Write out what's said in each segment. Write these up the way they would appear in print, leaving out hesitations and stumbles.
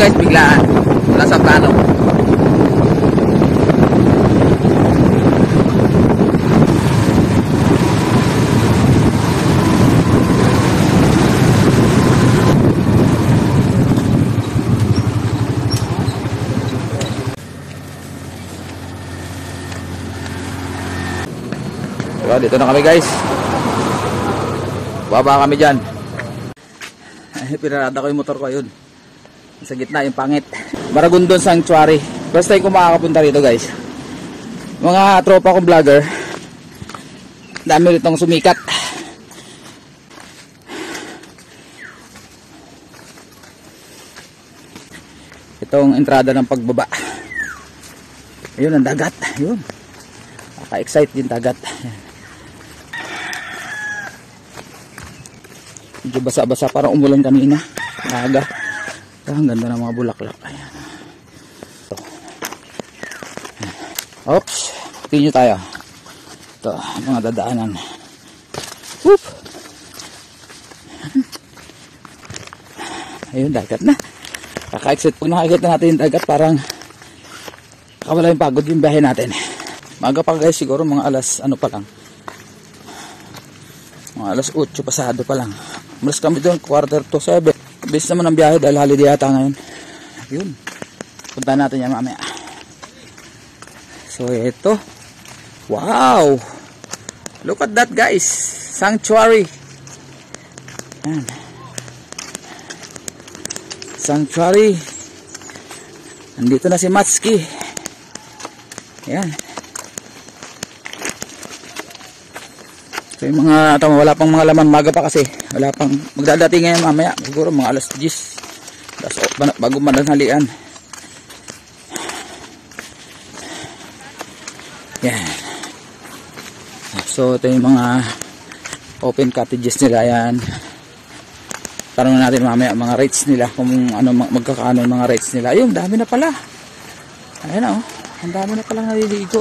guys, biglaan. Wala sa plano. So, dito na kami guys. Baba kami dyan. Ay, pinarada ko yung motor ko yun. Sa gitna yung pangit. Maragondon Sanctuary. First time ko makakapunta rito guys. Mga tropa kong vlogger. Dami ritong sumikat. Itong entrada ng pagbaba. Ayun ang dagat. Ayun. Naka-excite yung dagat. Medyo basa-basa, parang umulan kanina. Aga. Ang ganda ng mga bulaklak. Ayan. Oops. Continue tayo. Ito, mga dadaanan. Whoop. Ayun, dagat na. Kaka-excite. Pag nakikita natin yung dagat, parang kakawala yung pagod yung biyahe natin. Maga pa guys, siguro mga alas, ano pa lang. Mga alas 8 pasado pa lang. Malas kami doon, 6:45. Bilis naman ang biyahe dahil holiday yata ngayon. Yun. Punta natin yan mamaya. So ito. Wow! Look at that guys. Sanctuary. Yan. Sanctuary. Nandito na si Matsuki. Yan. So yung mga tama, wala pang mga laman, maga pa kasi. Wala pang magdadating ngayon mamaya. Siguro mga alas 10. Bago mananghalian. Yan. So ito yung mga open cottages nila. Yan. Tanong natin mamaya mga rates nila. Kung ano magkakaano yung mga rates nila. Ayun, dami na pala. Ayan o. Ang dami na palang naliligo.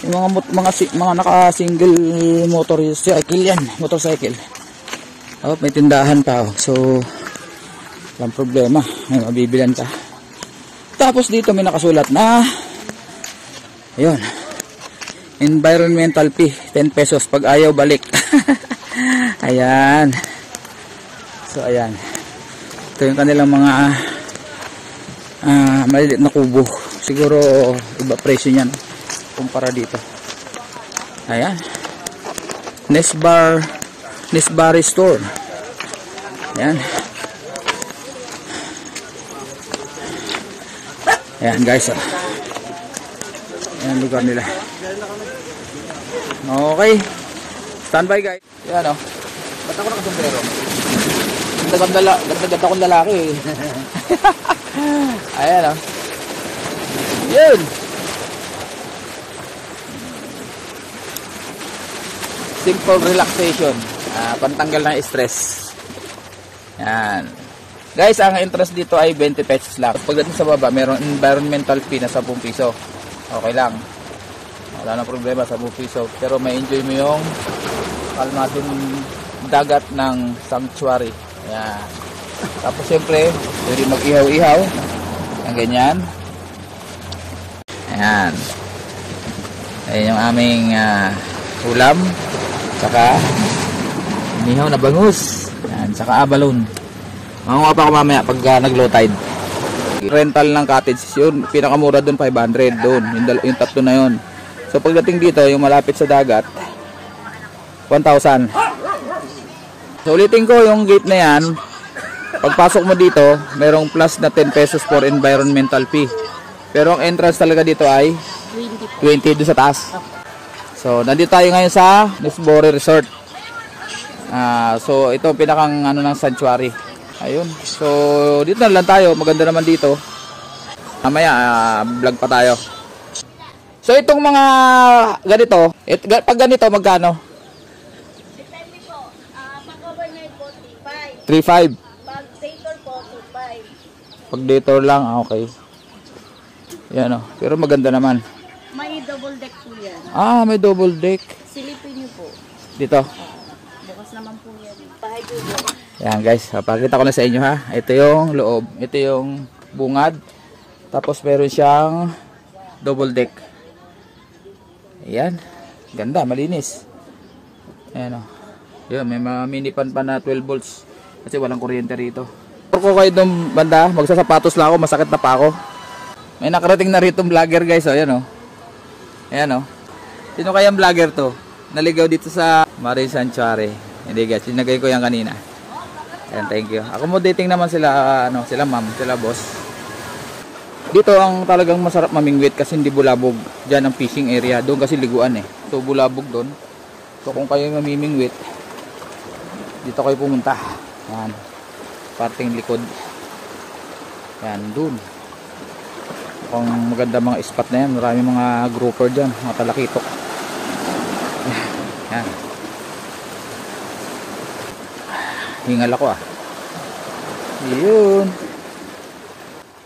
Yung mga naka-single motorcycle yan. Motorcycle. Oh, may tindahan pa. Oh. So, walang problema. May mabibilan ka. Tapos dito may nakasulat na ayun. Environmental fee. 10 pesos. Pag ayaw, balik. Ayan. So, ayan. Ito yung kanilang mga maliliit na kubo. Siguro iba presyo niyan kumpara dito. Ayan. Nesbar store. Ayan. Ayan guys. Ayan lugar nila. Okay. Standby guys. Ayan o. Ba't ako nakasombrero? Ganda akong lalaki eh. Ayan o. Yun. Simple relaxation. Pantanggal ng stress. Yan. Guys, ang interest dito ay 20 pesos lang. Pagdating sa baba, mayroong environmental fee na 10 piso. Okay lang. Wala nang problema, 10 piso. Pero may enjoy mo yung kalmadong dagat ng sanctuary. Yan. Tapos siyempre, pwede mag-ihaw-ihaw. Ang ganyan. Ayan. Ayan yung aming ulam. Saka inihaw na bangus. Ayan. Saka abalon. Mangunga pa ako mamaya pag nag-low tide. Rental ng cottage yun. Pinakamura doon 500 doon. Yung tatlo na yun. So pagdating dito, yung malapit sa dagat, 1,000. So ulitin ko yung gate na yan. Pagpasok mo dito, merong plus na 10 pesos for environmental fee. Pero ang entrance talaga dito ay 20 doon sa taas. So, nandito tayo ngayon sa Nesbore Resort. So, ito pinakang ano ng sanctuary. Ayun. So, dito na lang tayo. Maganda naman dito. Mamaya, vlog pa tayo. So, itong mga ganito, pag ganito, magkano? Depende po. Pag-overnight po, 3.5. 3.5. Pag dator po, 2.5. Pag dator lang, okay. Yan o. Pero maganda naman. May double deck po yan. May double deck. Silipin niyo po. Dito. Bukas naman po yan. Bahay ko. Yan guys, papakita ko na sa inyo ha. Ito yung loob, ito yung bungad. Tapos meron siyang double deck. Ayan, ganda, malinis. Ayan o. Yan, may mga mini pan pa na 12 volts. Kasi walang kuryente rito. Kung kayo doon banda, magsasapatos lang ako, masakit na pa ako. May nakarating na rito vlogger guys, o ayan o. Ayan o. Sino kayang vlogger to? Naligaw dito sa Marine Sanctuary. Hindi guys, sinagay ko yan kanina. Ayan, thank you. Accommodating naman sila, sila ma'am, sila boss. Dito ang talagang masarap mamingwit kasi hindi bulabog. Diyan ang fishing area. Doon kasi liguan eh. So bulabog doon. So kung kayo mamimingwit, dito kayo pumunta. Yan. Parting likod. Yan, doon. Kung maganda mga spot na yan. Marami mga grouper dyan. Mga talakitok. Yan. Hingal ako ah. Yun.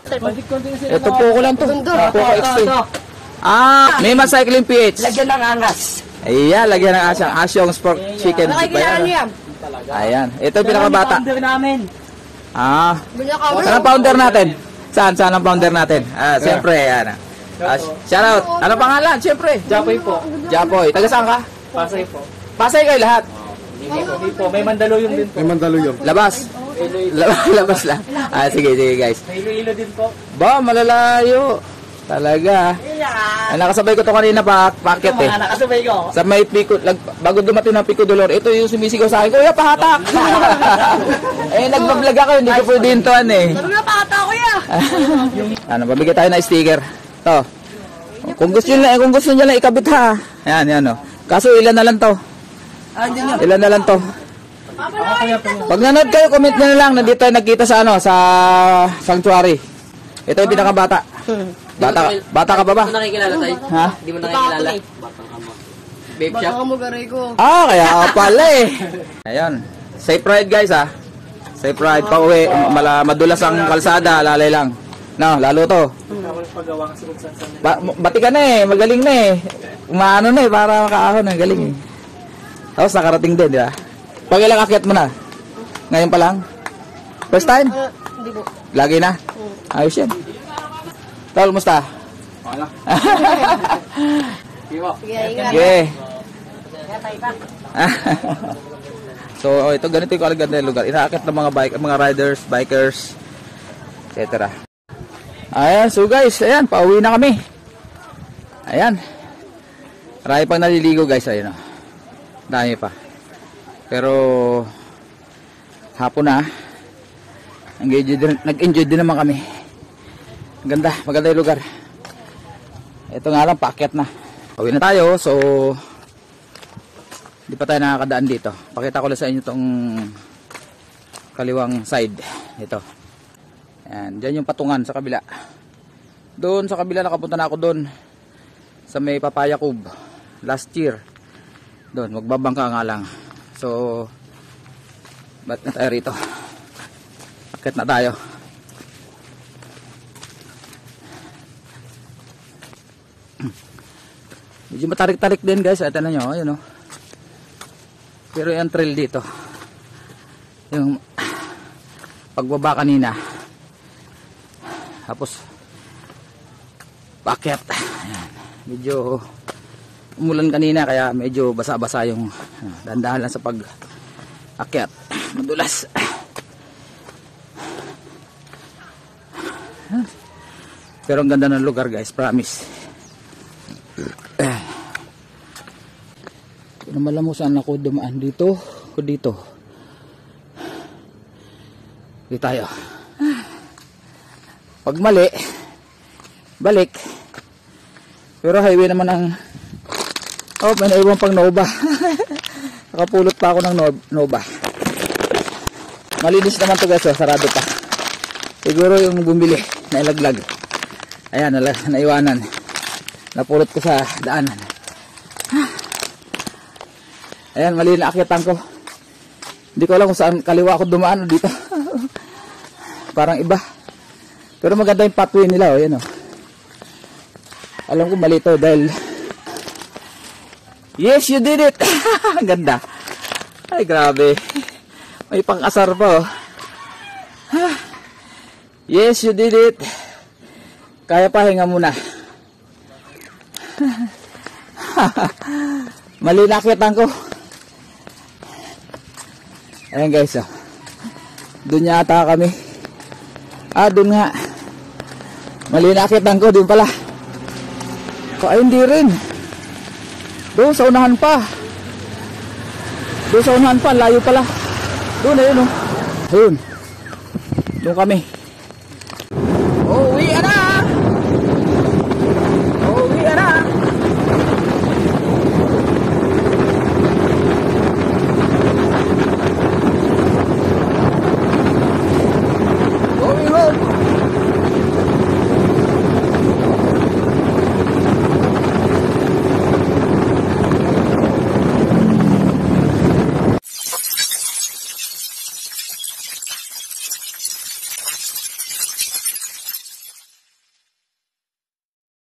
Ito po ko lang to. Poco Extreme. May cycling PH. Lagyan ng angas. Ayan, lagyan ng asyong sport chicken. Ayan. Ayan. Ito yung pinakabata. Founder namin. Saan ang founder natin? Saan ang founder natin? Siyempre, ayan. Shoutout. Ano pangalan? Siyempre. Japoy po. Japoy. Taga saan ka? Pasay po. Pasay kayo lahat. Hindi po. May Mandaluyong din po. Labas. Labas lang. Sige guys. May Iloilo din po. Ba, malalayo. Talaga. Nakasabay ko to kanina packet eh. Nakasabay ko. Sa may Pico, bago dumating ng Pico Dolor, ito yung sumisigaw sa akin, Kuya, pahatak! Nagbablog ako, hindi ko pwede hintuan eh. Sabi nga pahatak ko ya. Pabigyan tayo ng sticker. To. Kung gusto niyo lang ikabit ha. Yan, oh. Kaso ilan na lang to? Ilan na lang to? Pag nanood kayo, comment nyo na lang. Nandito tayo nagkita sa sa sanctuary. Ito yung pinakabata. Bata ka pa ba? Hindi mo nakikilala tayo? Ha? Hindi mo nakikilala? Babe shop? Kaya pala eh. Ayun. Safe ride guys ha. Safe ride pa uwi. Madulas ang kalsada, lalay lang. No, lalo to. Bati ka na eh, magaling na eh. Umaano na eh, para makaahon eh, galing eh. Tapos nakarating din, di ba? Pag ilang akyat mo na? Ngayon pa lang? First time? Hindi po. Lagi na? Ayos yan. Tol, musta? Wala. Sige, ingat. Sige. So, ito ganito yung kalaganda ng lugar. Inaakit ng mga riders, bikers, etc. Ayan, so guys, ayan, pauwi na kami. Ayan. Marami pang naliligo guys, ayun o. Dami pa. Pero, hapon na. Nag-enjoy din naman kami. Ganda, maganda yung lugar. Ito nga lang, paakyat na. Pauwi na tayo, so hindi pa tayo nakakadaan dito. Pakita ko lang sa inyo itong kaliwang side. Ito. Ayan, dyan yung patungan sa kabila. Doon sa kabila, nakapunta na ako doon. Sa may Papaya Cove. Last year. Doon, magbabangka nga lang. So, ba't na tayo rito? Pakit na tayo. Medyo matarik-tarik din guys. Ito na nyo, ayun o. Pero yung trail dito, yung pagbaba kanina, tapos paket. Ayan. Medyo umulan kanina kaya medyo basa-basa yung dandahan lang sa pag-akyat. Madulas. Pero ang ganda ng lugar guys, promise. Kung naman mo saan ako dumaan, dito o dito. Dito tayo. Pag mali, balik. Pero highway naman ang may naiwan pang Nova. Nakapulot pa ako ng Nova. Malinis naman to guys, sarado pa. Siguro yung bumili, nailaglag. Ayan, naiwanan. Napulot ko sa daanan. Ayan, mali na akyatan ko. Hindi ko alam kung saan kaliwa ako dumaan o dito. Parang iba. Pero maganda yung pathway nila, oh, yan, oh. Alam ko mali to dahil yes, you did it. Ganda. Ay, grabe. May pang-asar pa, oh. Yes, you did it. Kaya pa, hinga muna. Mali nakitan ko. Ayan guys, oh. Doon yata kami. Doon nga. Mali nakitan ko, doon pala. Ay, hindi rin. Doon sa unahan pa. Doon sa unahan pa, layo pala. Doon, ayun, oh. Doon. Doon kami.